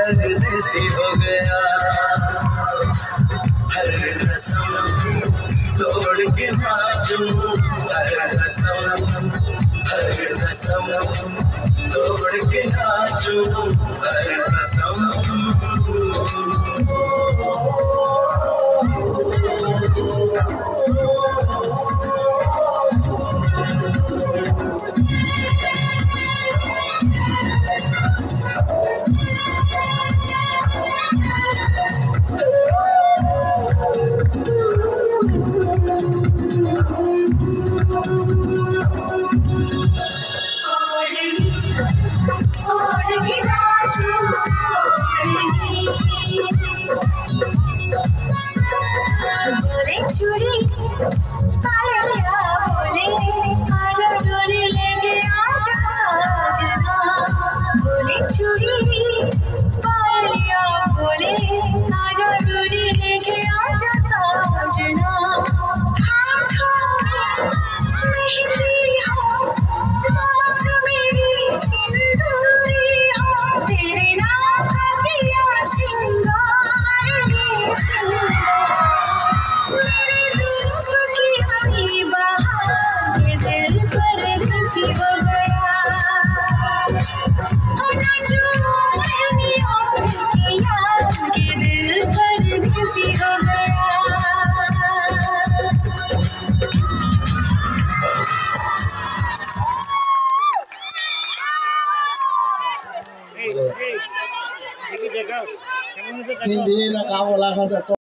परदेसी हो गया। हर कसम तोड़ के नाचूं, हर कसम तोड़ के नाचूं, हर कसम। बोले चूड़ी पाया, बोले आजा डोली लेके आजा साजना। बोले चूड़ी पाया, बोले आजा डोली लेके आजा साजना। हाथों में मेहंदी हो, बात मेरी सिंदूरी हो, तेरे नाम का किया सिंगार रे सिंगार। मेरे रूप की हरी बहार ये दिल परदेसी हो गया। ना जो मेरी और की याद के दिल परदेसी हो गया। Hindi na kawalan ka sa